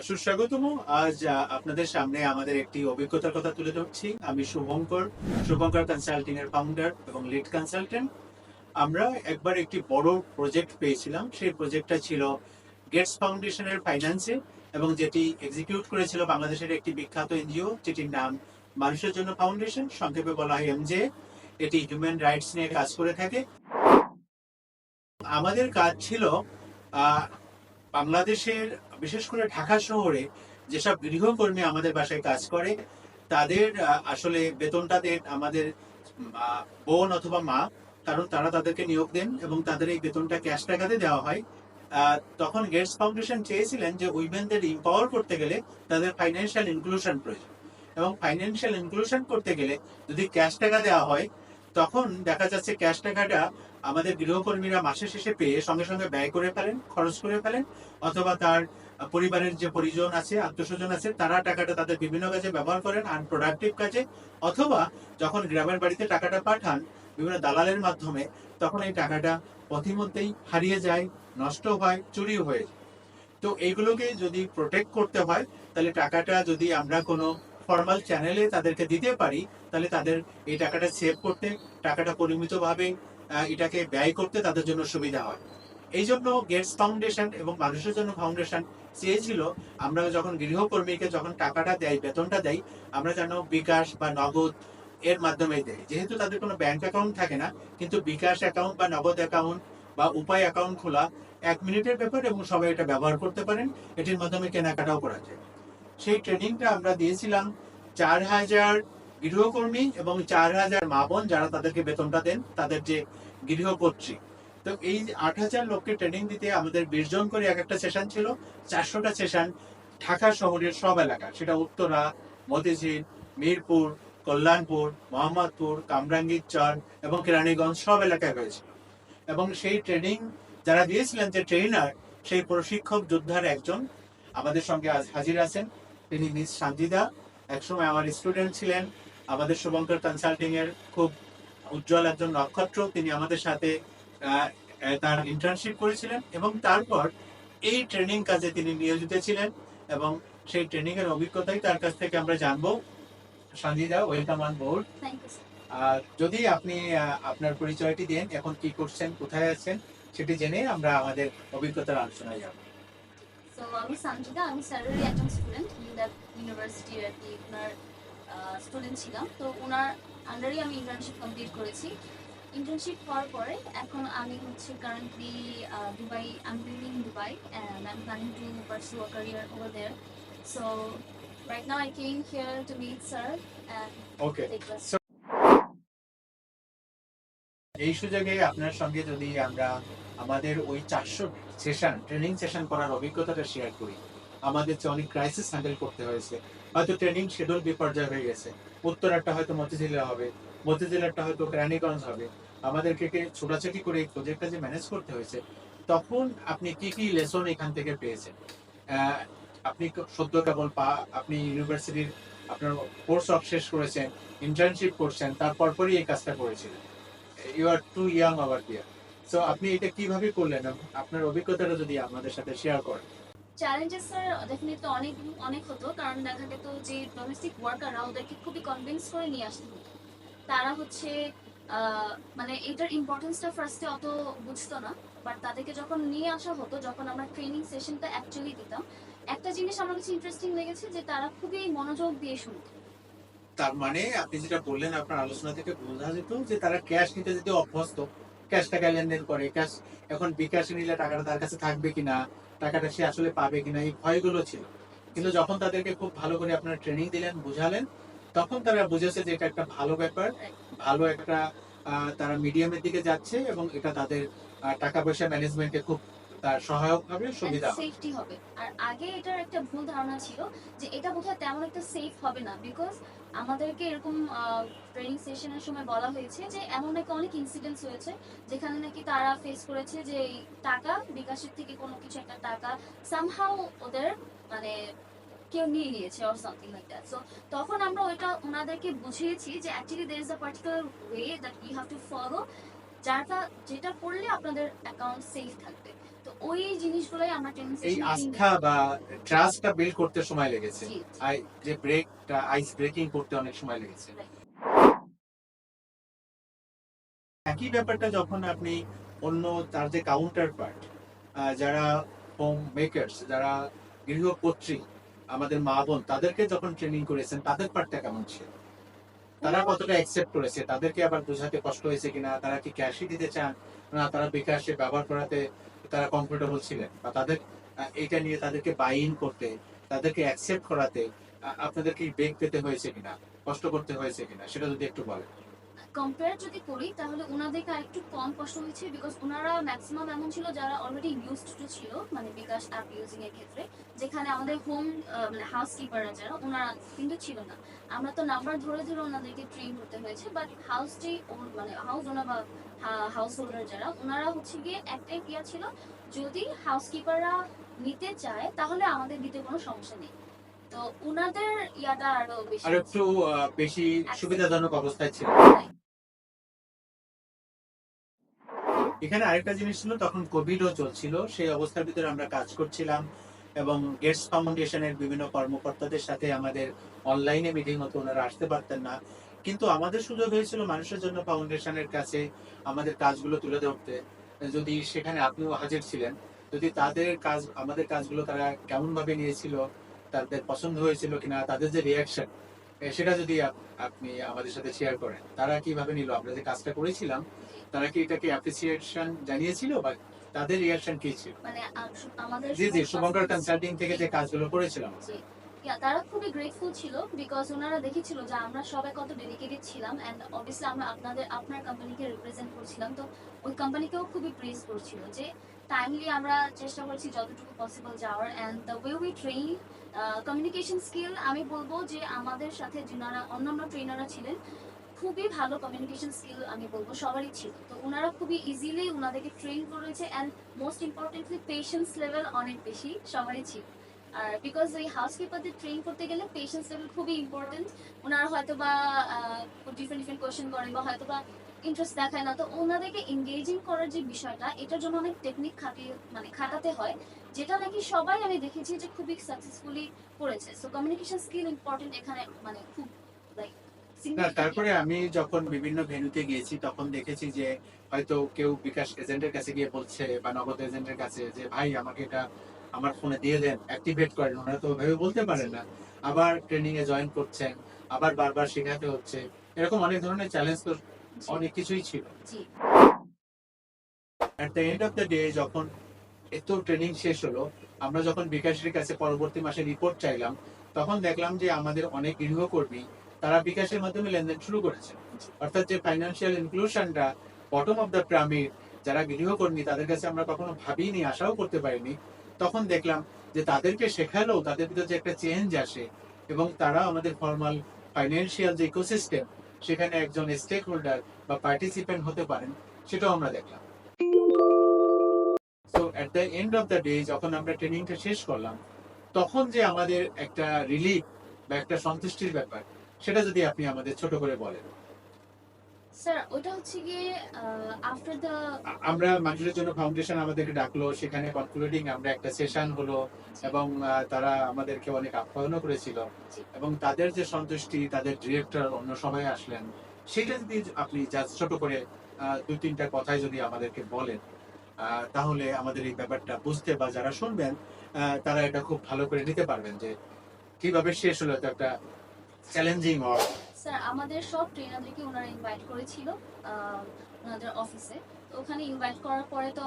সুস্বাগতম। আজ আপনাদের সামনে আমাদের একটি অভিজ্ঞতার কথা তুলে ধরছি। আমি শুভঙ্কর কনসাল্টিং এর ফাউন্ডার এবং লিড কনসালটেন্ট। আমরা একবার একটি বড় প্রজেক্ট পেয়েছিলাম। সেই প্রজেক্টটা ছিল গেটস ফাউন্ডেশনের ফাইন্যান্সে, এবং যেটি এক্সিকিউট করেছিল বাংলাদেশের একটি বিখ্যাত এনজিও, যেটির নাম মানুষের জন্য ফাউন্ডেশন, সংক্ষেপে বলা হয় এমজে। এটি হিউম্যান রাইটস নিয়ে কাজ করে থাকে। আমাদের কাজ ছিল বাংলাদেশের, বিশেষ করে ঢাকা শহরে যেসব গৃহকর্মী আমাদের বাসায় কাজ করে, তাদের আসলে বেতনটা দেন আমাদের বোন অথবা মা, কারণ তারা তাদেরকে নিয়োগ দেন এবং তাদের এই বেতনটা ক্যাশ টাকাতে দেওয়া হয়। তখন গেটস ফাউন্ডেশন চেয়েছিলেন যে উইমেনদের ইম্পাওয়ার করতে গেলে তাদের ফাইন্যান্সিয়াল ইনক্লুশন প্রয়োজন, এবং ফাইন্যান্সিয়াল ইনক্লুশন করতে গেলে যদি ক্যাশ টাকা দেওয়া হয়, তখন দেখা যাচ্ছে ক্যাশ টাকাটা আমাদের গৃহকর্মীরা মাসের শেষে পেয়ে সঙ্গে সঙ্গে ব্যয় করে ফেলেন, খরচ করে ফেলেন, অথবা তার পরিবারের যে পরিজন আছে, আত্মস্বজন আছে, তারা টাকাটা তাদের বিভিন্ন কাজে ব্যবহার করেন, আনপ্রোডাক্টিভ কাজে, অথবা যখন গ্রামের বাড়িতে টাকাটা পাঠান বিভিন্ন দালালের মাধ্যমে, তখন এই টাকাটা পথিমধ্যেই হারিয়ে যায়, নষ্ট হয়, চুরি হয়ে যায়। তো এইগুলোকে যদি প্রোটেক্ট করতে হয়, তাহলে টাকাটা যদি আমরা কোনো ফর্মাল চ্যানেলে তাদেরকে দিতে পারি, তাহলে তাদের এই টাকাটা সেভ করতে, টাকাটা পরিমিতভাবে এটাকে ব্যয় করতে তাদের জন্য সুবিধা হয়। এই জন্য গেটস ফাউন্ডেশন এবং মানুষের জন্য ফাউন্ডেশন চেয়েছিল আমরা যখন গৃহকর্মীকে যখন টাকাটা দেয়, বেতনটা দেয়, আমরা যেন বিকাশ বা নগদ এর মাধ্যমে দেয়। যেহেতু তাদের কোনো ব্যাংক অ্যাকাউন্ট থাকে না, কিন্তু বিকাশ অ্যাকাউন্ট বা নগদ অ্যাকাউন্ট বা উপায় অ্যাকাউন্ট খোলা 1 মিনিটের ব্যাপার, এবং সবাই এটা ব্যবহার করতে পারেন। এটির মাধ্যমে কেনাকাটাও করা যায়। সেই ট্রেনিংটা আমরা দিয়েছিলাম 4,000 গৃহকর্মী এবং 4,000 মা বোন যারা তাদেরকে বেতনটা দেন, তাদের যে গৃহকর্ত্রী। তো এই 8,000 লোককে ট্রেনিং দিতে আমাদের 20 জন করে এক একটা সেশন ছিল। 400টা সেশন ঢাকা শহরের সব এলাকা, সেটা উত্তরা, মতিঝিল, মিরপুর, কল্যাণপুর, মোহাম্মদপুর, কামরাঙ্গীরচর এবং কেরানীগঞ্জ সব এলাকায় হয়েছিল। এবং সেই ট্রেনিং যারা দিয়েছিলেন, যে ট্রেনার, সেই প্রশিক্ষক যোদ্ধার একজন আমাদের সঙ্গে আজ হাজির আছেন। তিনি মিস সানজিদা, একসময় আমার স্টুডেন্ট ছিলেন। আমাদের শুভঙ্কর কনসাল্টিং এর খুব উজ্জ্বল একজন নক্ষত্র। তিনি আমাদের সাথে তার ইন্টার্নশিপ করেছিলেন এবং তারপর এই ট্রেনিং কাজে তিনি নিয়োজিত ছিলেন, এবং সেই ট্রেনিং এর অভিজ্ঞতাই তার কাছ থেকে আমরা জানবো। Sanjida, welcome on board. আর যদি আপনি আপনার পরিচয়টি দেন, এখন কি করছেন, কোথায় আছেন, সেটি জেনে আমরা আমাদের অভিজ্ঞতার আলোচনায় যাব। সো আমি সঞ্জিদা, আমি স্যারেরই একজন স্টুডেন্ট, ইউডাপ ইউনিভার্সিটির আর কি ওনার স্টুডেন্ট ছিলাম। তো ওনার আন্ডারেই আমি ইন্টার্নশিপ কমপ্লিট করেছি। ইন্টার্নশিপ হওয়ার পরে এখন আমি হচ্ছে currently Dubai, I am living in Dubai and I am planning to পারসু a career over there. So right now I came here to meet sir and okay, take class. এই সুযোগে আপনার সঙ্গে যদি আমরা আমাদের ওই 400 সেশন, ট্রেনিং সেশন করার অভিজ্ঞতাটা শেয়ার করি। আমাদের যে অনেক ক্রাইসিস হ্যান্ডেল করতে হয়েছে, হয়তো ট্রেনিং শিডিউল বিপর্যয় হয়ে গেছে, উত্তরাটা হয়তো মতিঝিলে হবে, মতিঝিলেরটা হয়তো কেরানীগঞ্জ হবে, আমাদেরকে ছোটাছুটি করে এই প্রজেক্টটা যে ম্যানেজ করতে হয়েছে, তখন আপনি কি কি লেসন এখান থেকে পেয়েছেন? আহ, আপনি সদ্য কেবল আপনি ইউনিভার্সিটির আপনার কোর্স অফ শেষ করেছেন, ইন্টার্নশিপ করছেন, তারপর পরই এই কাজটা করেছিলেন। You are too young over here. So আপনি এটা কিভাবে করলেন, আপনার অভিজ্ঞতাটা যদি আমাদের সাথে শেয়ার করেন। চ্যালেঞ্জেস স্যার ডেফিনেটলি অনেক অনেক হতো, কারণ দেখা যেত যে ডোমেস্টিক ওয়ার্কাররা ওদেরকে খুবই কনভিন্স করে নিয়ে আসতে হতো। তারা হচ্ছে মানে এটার ইম্পর্টেন্সটা ফার্স্টে অত বুঝতো না, বাট তাদেরকে যখন নিয়ে আসা হতো, যখন আমরা ট্রেনিং সেশনটা অ্যাকচুয়ালি দিতাম, একটা জিনিস আমার কাছে ইন্টারেস্টিং লেগেছে যে তারা খুবই মনোযোগ দিয়ে শুনতো। তার মানে আপনি যেটা বললেন, আপনার আলোচনা থেকে বোঝা যেত যে তারা ক্যাশ নিতে যদি অভ্যস্ত, ক্যাশ টাকা লেনদেন করে, ক্যাশ এখন বিকাশে নিলে টাকাটা তার কাছে থাকবে কিনা, টাকাটা সে আসলে পাবে কিনা, এই ভয়গুলো ছিল। কিন্তু যখন তাদেরকে খুব ভালো করে আপনারা ট্রেনিং দিলেন, বুঝালেন, তখন তারা বুঝেছে যে এটা একটা ভালো ব্যাপার, ভালো একটা তারা মিডিয়ামের দিকে যাচ্ছে, এবং এটা তাদের টাকা পয়সা ম্যানেজমেন্টে খুব তার সহায়ক হবে, সুবিধা হবে। সেফটি হবে। আর আগে এটার একটা ভুল ধারণা ছিল যে এটা বোধহয় তেমন একটা সেফ হবে না, বিকজ আমাদেরকে এরকম ট্রেনিং সেশনের সময় বলা হয়েছে যে এমন নাকি অনেক ইনসিডেন্টস হয়েছে যেখানে নাকি তারা ফেস করেছে যে এই টাকা বিকাশের থেকে কোনো কিছু একটা টাকা সামহাউ ওদের মানে কেউ নিয়ে নিয়েছে or something like that. So তখন আমরা ওইটা ওনাদেরকে বুঝিয়েছি যে actually there is a particular way that you have to follow, যেটা করলে আপনাদের অ্যাকাউন্ট সেফ থাকবে। তো ওই জিনিসগুলোই আমরা ট্রেনিং এই সেশনে আস্থা বা ট্রাস্টটা বিল্ড করতে সময় লেগেছে, জি যে ব্রেকটা আইস ব্রেকিং করতে অনেক সময় লেগেছে। একই ব্যাপারটা যখন আপনি অন্য তার যে কাউন্টার পার্ট, যারা হোম মেকার্স, যারা গৃহকর্ত্রী, আমাদের মা বোন, তাদেরকে যখন ট্রেনিং করেছেন তাদের পার্টটা কেমন ছিল? তারা কতটা অ্যাকসেপ্ট করেছে? তাদেরকে আবার বোঝাতে কষ্ট হয়েছে কিনা? তারা কি ক্যাশই দিতে চান, না তারা বিকাশে ব্যবহার করাতে তারা কমফোর্টেবল ছিলেন, বা তাদের এটা নিয়ে তাদেরকে বাই ইন করতে, তাদেরকে অ্যাকসেপ্ট করাতে আপনাদের কি বেগ পেতে হয়েছে কিনা, কষ্ট করতে হয়েছে কিনা, সেটা যদি একটু বলেন। কম্পেয়ার যদি করি তাহলে ওনাদেরকে আরেকটু কম কষ্ট হয়েছে, বিকজ ওনারা ম্যাক্সিমাম এমন ছিল যারা অলরেডি ইউজড টু ছিল মানে বিকাশ অ্যাপ ইউজিং এর ক্ষেত্রে, যেখানে আমাদের হোম মানে হাউসকিপাররা যারা ওনারা কিন্তু ছিল না। আমরা তো নাম্বার ধরে ধরে ওনাদেরকে ট্রেন করতে হয়েছে, বাট হাউস যে মানে হাউস ওনার বা হাউস হোল্ডার যারা ওনারা হচ্ছে গিয়ে একটাই ক্রিয়া ছিল, যদি হাউসকিপাররা নিতে চায় তাহলে আমাদের দিতে কোনো সমস্যা নেই। তো ওনাদের ইয়াটা আরো বেশি আর একটু বেশি সুবিধাজনক অবস্থায় ছিল। এখানে আরেকটা জিনিস ছিল, তখন কোভিডও চলছিল, সেই অবস্থার ভিতরে আমরা কাজ করছিলাম এবং গেটস ফাউন্ডেশনের বিভিন্ন কর্মকর্তাদের সাথে আমাদের অনলাইনে মিটিং হতো, ওনারা আসতে পারতেন না, কিন্তু আমাদের সুযোগ হয়েছিল মানুষের জন্য ফাউন্ডেশনের কাছে আমাদের কাজগুলো তুলে ধরতে। যদি সেখানে আপনিও হাজির ছিলেন, যদি তাদের কাজ, আমাদের কাজগুলো তারা কেমন ভাবে নিয়েছিল, তাদের পছন্দ হয়েছিল কিনা, তাদের যে রিয়াকশন, সেটা যদি আপনি আমাদের সাথে শেয়ার করেন, তারা কিভাবে নিল, আমরা যে কাজটা করেছিলাম, তারা কি এটাকে অ্যাপ্রিসিয়েশন জানিয়েছিল, বা তাদের রিঅ্যাকশন কি ছিল? মানে আমাদের জি জি, শুভঙ্কর কনসাল্টিং থেকে যে কাজগুলো করেছিলাম। জি তারা খুবই গ্রেটফুল ছিল, বিকজ ওনারা দেখেছিল যে আমরা সবাই কত ডেডিকেটেড ছিলাম, এন্ড অবভিয়াসলি আমরা আপনার কোম্পানিকে রিপ্রেজেন্ট করছিলাম, তো ওই কোম্পানিকেও খুবই প্রেজ করছিল যে টাইমলি আমরা চেষ্টা করছি যতটুকু পসিবল যাওয়ার, and the way we train communication skill, আমি বলবো যে আমাদের সাথে যারা অন্যান্য ট্রেনাররা ছিলেন খুবই ভালো কমিউনিকেশন স্কিল আমি বলবো সবারই ছিল, তো ওনারা খুবই ইজিলি ওনাদেরকে ট্রেন করেছে, and most importantly patience level অনেক বেশি সবারই ছিল। আর বিকজ ওই হাউসকিপারদের ট্রেন করতে গেলে পেশেন্স লেভেল খুবই ইম্পর্টেন্ট। ওনারা হয়তো বা ডিফারেন্ট ডিফারেন্ট কোয়েশ্চেন করে বা হয়তো বা ইন্টারেস্ট দেখায় না, তো ওনাদেরকে এঙ্গেজিং করার যে বিষয়টা, এটার জন্য অনেক টেকনিক খাটাতে হয়, যেটা নাকি সবাই আমি দেখেছি যে খুবই সাকসেসফুলি করেছে। সো কমিউনিকেশন স্কিল ইম্পর্টেন্ট এখানে, মানে খুব লাইক না, তারপরে আমি যখন বিভিন্ন ভেন্যুতে গিয়েছি তখন দেখেছি যে হয়তো কেউ বিকাশ এজেন্টের কাছে গিয়ে বলছে, বা নগদ এজেন্টের কাছে, যে ভাই আমাকে এটা আমার ফোনে দিয়ে দেন, অ্যাক্টিভেট করেন। ওনারা তো ভেবে বলতে পারেন না। আবার ট্রেনিং এ জয়েন করছেন, আবার বারবার শেখাতে হচ্ছে, এরকম অনেক ধরনের চ্যালেঞ্জ তো অনেক কিছুই ছিল। জি at the end of the day, যখন এত ট্রেনিং শেষ হলো, আমরা যখন বিকাশের কাছে পরবর্তী মাসে রিপোর্ট চাইলাম, তখন দেখলাম যে আমাদের অনেক গৃহকর্মী তারা বিকাশের মাধ্যমে লেনদেন শুরু করেছে। অর্থাৎ যে ফাইন্যান্সিয়াল ইনক্লুশনটা বটম অফ দ্য পিরামিড, যারা গৃহকর্মী, তাদের কাছে আমরা কখনো ভাবিনি, আশাও করতে পারিনি, তখন দেখলাম যে তাদেরকে শেখালেও তাদের ভিতরে যে একটা চেঞ্জ আসে, এবং তারা আমাদের ফর্মাল ফাইন্যান্সিয়াল যে ইকোসিস্টেম, সেখানে একজন স্টেক হোল্ডার বা পার্টিসিপেন্ট হতে পারেন, সেটাও আমরা দেখলাম। So at the end of the day, যখন আমরা ট্রেনিংটা শেষ করলাম, তখন যে আমাদের একটা রিলিফ বা একটা সন্তুষ্টির ব্যাপার, সেটা যদি আপনি আমাদের ছোট করে বলেন। স্যার, ওটা হচ্ছে গিয়ে আফটার দ্য আমরা মানুষের জন্য ফাউন্ডেশন আমাদেরকে ডাকলো, সেখানে কনক্লুডিং আমরা একটা সেশন হলো, এবং তারা আমাদেরকে অনেক আপ্যায়নও করেছিল, এবং তাদের যে সন্তুষ্টি, তাদের ডিরেক্টর, অন্য সবাই আসলেন, সেটা যদি আপনি জাস্ট ছোট করে দুই তিনটা কথাই যদি আমাদেরকে বলেন, তাহলে আমাদের এই ব্যাপারটা বুঝতে, বা যারা শুনবেন তারা এটা খুব ভালো করে নিতে পারবেন যে কিভাবে শেষ হলো। তো একটা চ্যালেঞ্জিং ওয়ার্ক। স্যার, আমাদের সব ট্রেনারদেরকে ওনারা ইনভাইট করেছিল ওনাদের অফিসে, তো ওখানে ইনভাইট করার পরে তো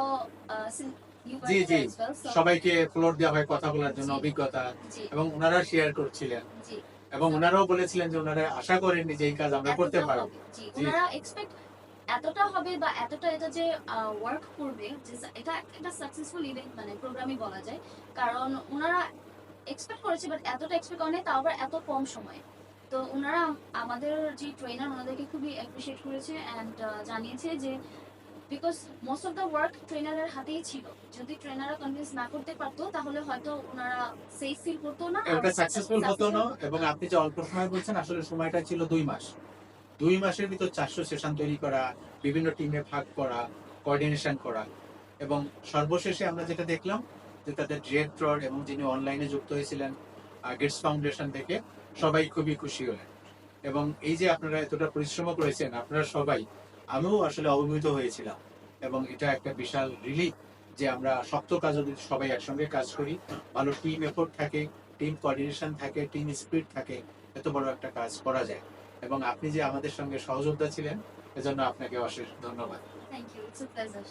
জি জি, সবাইকে ফ্লোর দেওয়া হয় কথা বলার জন্য, জি। অভিজ্ঞতা, জি এবং ওনারা শেয়ার করছিলেন, জি এবং ওনারাও বলেছিলেন যে ওনারা আশা করেননি যে এই কাজ আমরা করতে এতটা পারবো। হবে। জি, জি ওনারা এক্সপেক্ট এতটা হবে বা এতটা এটা যে ওয়ার্ক করবে, যে এটা একটা সাকসেসফুল ইভেন্ট মানে প্রোগ্রামই বলা যায়, কারণ ওনারা এক্সপেক্ট করেছে, বাট এতটা এক্সপেক্ট করে নাই, তাও আবার এত কম সময়ে। তো ওনারা আমাদের যে ট্রেনার ওনাদেরকে খুবই অ্যাপ্রিসিয়েট করেছে, অ্যান্ড জানিয়েছে যে because most of the work ট্রেনারের হাতেই ছিল, যদি ট্রেনাররা কনভিন্স না করতে পারতো তাহলে হয়তো ওনারা সেফ ফিল করতো না, এটা সাকসেসফুল হতো না। এবং আপনি যে অল্প সময় বলছেন, আসলে সময়টা ছিল 2 মাস। 2 মাসের ভিতর 400 সেশন তৈরি করা, বিভিন্ন টিমে ভাগ করা, কোঅর্ডিনেশন করা, এবং সর্বশেষে আমরা যেটা দেখলাম যে তাদের ডিরেক্টর এবং যিনি অনলাইনে যুক্ত হয়েছিলেন গেটস ফাউন্ডেশন থেকে সবাই খুবই খুশি হলেন। এবং এই যে আপনারা এতটা পরিশ্রম করেছেন আপনারা সবাই, আমিও আসলে অবহিত হয়েছিলাম এবং এটা একটা বিশাল রিলিফ যে আমরা শক্ত কাজ যদি সবাই একসঙ্গে কাজ করি, ভালো টিম এফোর্ট থাকে, টিম কোঅর্ডিনেশন থাকে, টিম স্পিরিট থাকে, এত বড় একটা কাজ করা যায়। এবং আপনি যে আমাদের সঙ্গে সহযোদ্ধা ছিলেন এজন্য আপনাকে অশেষ ধন্যবাদ। Thank you, it's a pleasure.